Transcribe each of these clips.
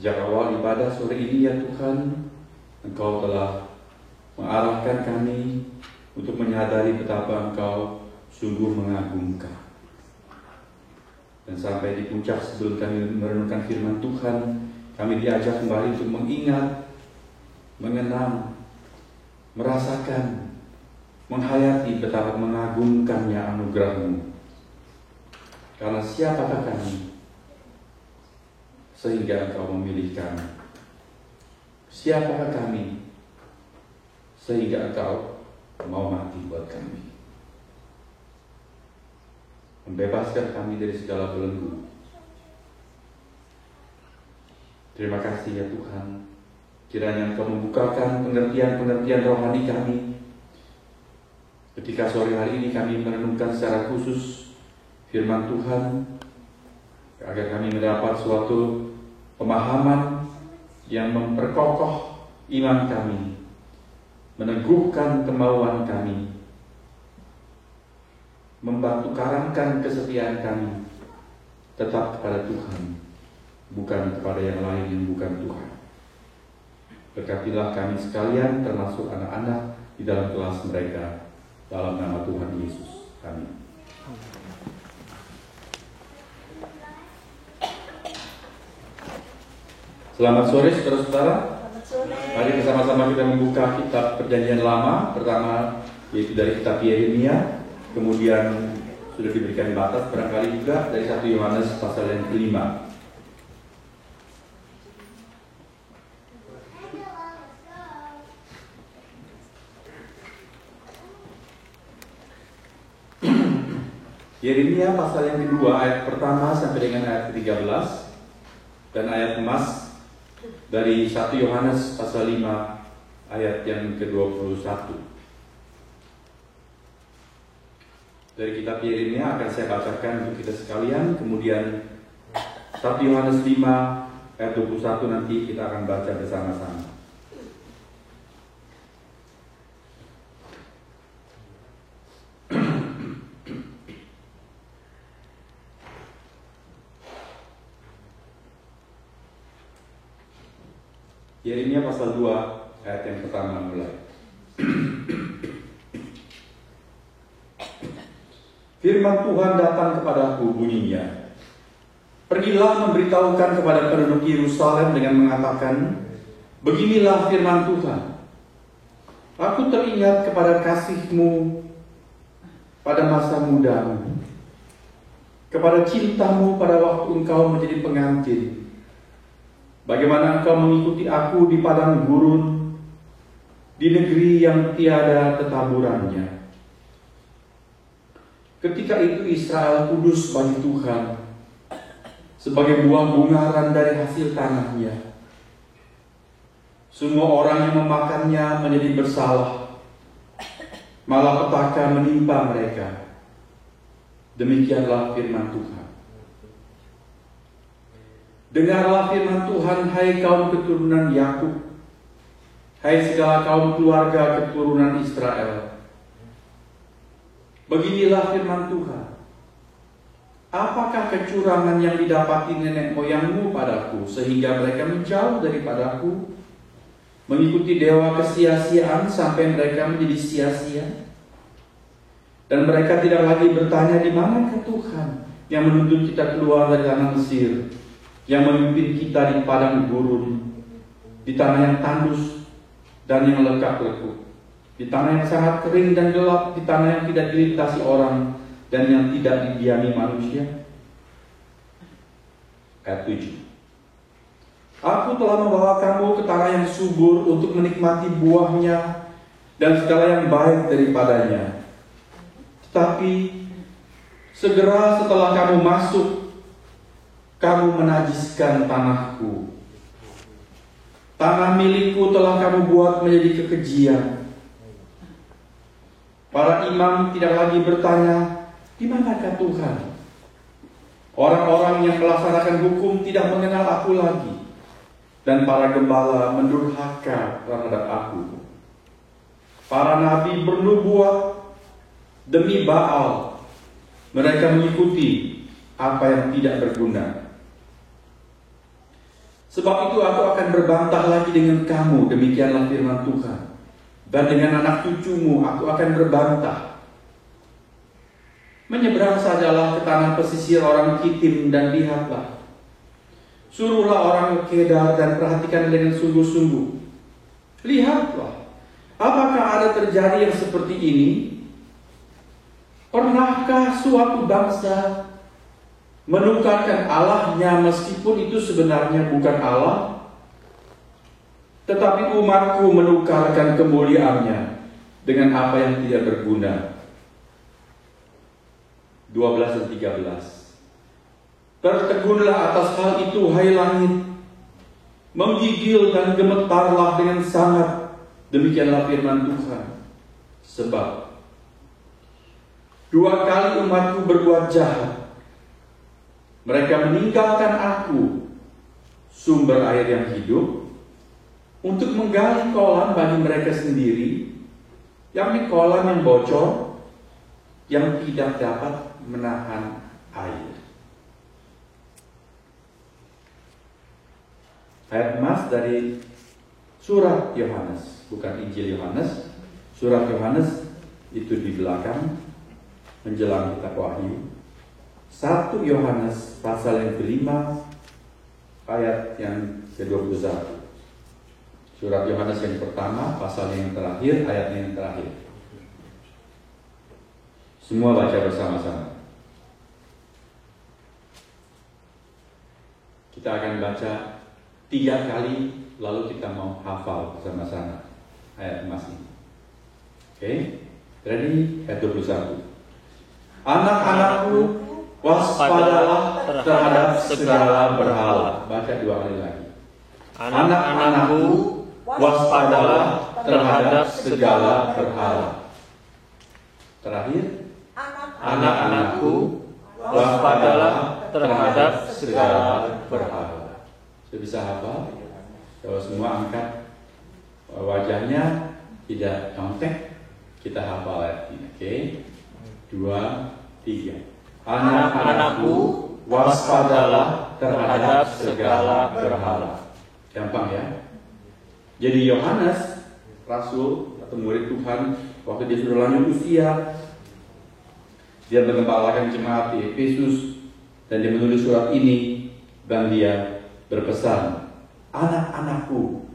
Sejak awal ibadah sore ini ya Tuhan, Engkau telah mengarahkan kami untuk menyadari betapa Engkau sungguh mengagumkan. Dan sampai di puncak sebelum kami merenungkan firman Tuhan, kami diajak kembali untuk mengingat, mengenang, merasakan, menghayati betapa mengagumkannya anugerah-Mu. Karena siapakah kami sehingga Engkau memilih kami? Siapakah kami sehingga Engkau mau mati buat kami, membebaskan kami dari segala belenggu? Terima kasih ya Tuhan. Kiranya Engkau membukakan pengertian-pengertian rohani kami ketika sore hari ini kami merenungkan secara khusus firman Tuhan, agar kami mendapat suatu pemahaman yang memperkokoh iman kami, meneguhkan kemauan kami, membantu karangkan kesetiaan kami tetap kepada Tuhan, bukan kepada yang lain yang bukan Tuhan. Berkatilah kami sekalian, termasuk anak-anak di dalam kelas mereka, dalam nama Tuhan Yesus. Amin. Selamat sore saudara-saudara. Mari bersama-sama kita membuka kitab Perjanjian Lama. Pertama yaitu dari kitab Yeremia, kemudian sudah diberikan batas barangkali juga dari 1 Yohanes pasal yang kelima. Yeremia pasal yang kedua, ayat pertama sampai dengan ayat ke-13, dan ayat emas dari 1 Yohanes pasal 5 ayat yang ke-21. Dari kitab Yeremia akan saya bacakan untuk kita sekalian, kemudian 1 Yohanes 5 ayat 21 nanti kita akan baca bersama-sama. Yeremia pasal 2 ayat yang pertama mulai. Firman Tuhan datang kepadaku bunyinya, pergilah memberitahukan kepada penduduk Yerusalem dengan mengatakan, beginilah firman Tuhan, aku teringat kepada kasih-Mu pada masa mudamu, kepada cintamu pada waktu engkau menjadi pengantin. Bagaimana engkau mengikuti aku di padang gurun, di negeri yang tiada tetaburannya. Ketika itu Israel kudus bagi Tuhan, sebagai buah bungaran dari hasil tanahnya. Semua orang yang memakannya menjadi bersalah, malah petaka menimpa mereka. Demikianlah firman Tuhan. Dengarlah firman Tuhan, hai kaum keturunan Yakub, hai segala kaum keluarga keturunan Israel. Beginilah firman Tuhan, apakah kecurangan yang didapati nenek moyangmu padaku, sehingga mereka menjauh daripadaku, mengikuti dewa kesia-siaan sampai mereka menjadi sia-sia? Dan mereka tidak lagi bertanya, di manakah Tuhan yang menuntun kita keluar dari tanah Mesir, yang memimpin kita di padang gurun, di tanah yang tandus dan yang lekuk-lekuk, di tanah yang sangat kering dan gelap, di tanah yang tidak dilintasi orang dan yang tidak didiami manusia. Ayat 7. Aku telah membawa kamu ke tanah yang subur untuk menikmati buahnya dan segala yang baik daripadanya. Tetapi segera setelah kamu masuk, kamu menajiskan tanahku. Tanah milikku telah kamu buat menjadi kekejian. Para imam tidak lagi bertanya, di manakah Tuhan? Orang-orang yang melaksanakan hukum tidak mengenal aku lagi. Dan para gembala mendurhaka terhadap aku. Para nabi bernubuat demi Baal. Mereka mengikuti apa yang tidak berguna. Sebab itu aku akan berbantah lagi dengan kamu, demikianlah firman Tuhan. Dan dengan anak cucumu aku akan berbantah. Menyeberang sajalah ke tanah pesisir orang Kitim dan lihatlah. Suruhlah orang ke Kedar dan perhatikan dengan sungguh-sungguh. Lihatlah, apakah ada terjadi yang seperti ini? Pernahkah suatu bangsa menukarkan Allahnya meskipun itu sebenarnya bukan Allah? Tetapi umatku menukarkan kemuliaannya dengan apa yang tidak berguna. 12 dan 13. Tertegunlah atas hal itu, hai langit, menggigil dan gemetarlah dengan sangat, demikianlah firman Tuhan. Sebab 2 kali umatku berbuat jahat. Mereka meninggalkan aku, sumber air yang hidup, untuk menggali kolam bagi mereka sendiri, yakni kolam yang bocor, yang tidak dapat menahan air. Ayat emas dari surat Yohanes, bukan Injil Yohanes. Surat Yohanes itu di belakang menjelang kitab Wahyu. 1 Yohanes pasal yang kelima ayat yang ke-21. Surat Yohanes yang pertama pasal yang terakhir, ayat yang terakhir. Semua baca bersama-sama. Kita akan baca 3 kali, lalu kita mau hafal bersama-sama ayat emas ini. Oke, ready? Ayat 21. Anak-anakku, waspadalah terhadap segala berhala. Baca 2 kali lagi. Anak-anakku, waspadalah terhadap segala berhala. Terakhir, anak-anakku, waspadalah terhadap segala berhala. Sudah bisa hafal? Kalau semua angkat wajahnya, tidak contek, kita hafal ayat ini. Oke, 2, 3. Anak-anakku, waspadalah terhadap segala berhala. Gampang ya? Jadi Yohanes, rasul atau murid Tuhan, waktu dia sudah lanjut usia, dia mengembalakan jemaat di Efesus, dan dia menulis surat ini, dan dia berpesan, anak-anakku.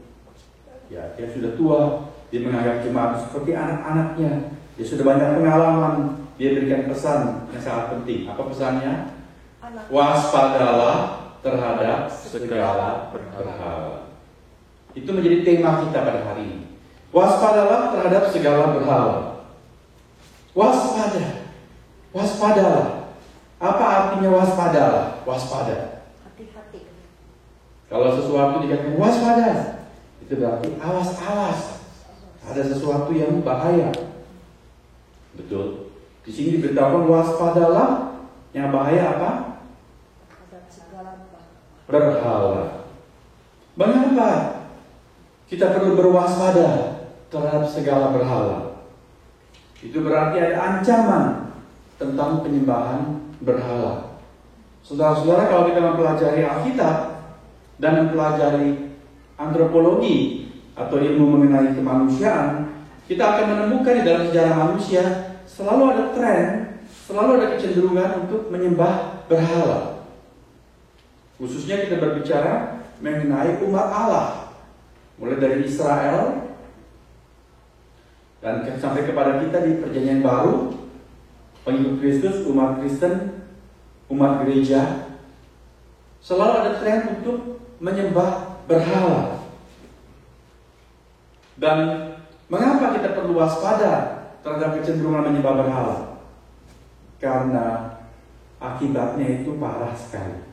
Ya, dia sudah tua, dia menganggap jemaat seperti anak-anaknya. Dia sudah banyak pengalaman. Dia berikan pesan yang sangat penting. Apa pesannya? Waspadalah terhadap segala berhala. Itu menjadi tema kita pada hari ini. Waspadalah terhadap segala berhala. Waspada. Waspadalah. Apa artinya waspadalah? Waspada. Hati-hati. Kalau sesuatu dikatakan waspada, itu berarti awas-awas. Ada sesuatu yang bahaya. Betul. Di sini diberitahukan waspadalah, yang bahaya apa? Berhala. Mengapa kita perlu berwaspada terhadap segala berhala? Itu berarti ada ancaman tentang penyembahan berhala. Saudara-saudara, kalau kita mempelajari Alkitab dan mempelajari antropologi atau ilmu mengenai kemanusiaan, kita akan menemukan di dalam sejarah manusia selalu ada tren, selalu ada kecenderungan untuk menyembah berhala. Khususnya kita berbicara mengenai umat Allah, mulai dari Israel dan sampai kepada kita di Perjanjian Baru, pengikut Kristus, umat Kristen, umat gereja, selalu ada tren untuk menyembah berhala. Dan mengapa kita perlu waspada terhadap kecenderungan menyembah berhala? Karena akibatnya itu parah sekali.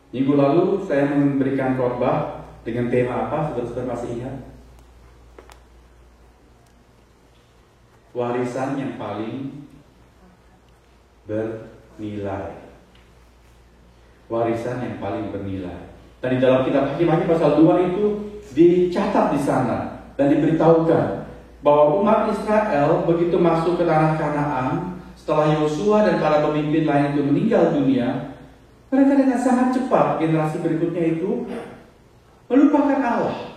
Minggu lalu saya memberikan khotbah dengan tema apa? Saudara-saudara masih ingat? Warisan yang paling bernilai. Warisan yang paling bernilai. Dan di dalam kitab Hakim pasal 2 itu dicatat di sana dan diberitahukan bahwa umat Israel begitu masuk ke tanah Kanaan setelah Yosua dan para pemimpin lain itu meninggal dunia, Mereka dengan sangat cepat generasi berikutnya itu melupakan Allah.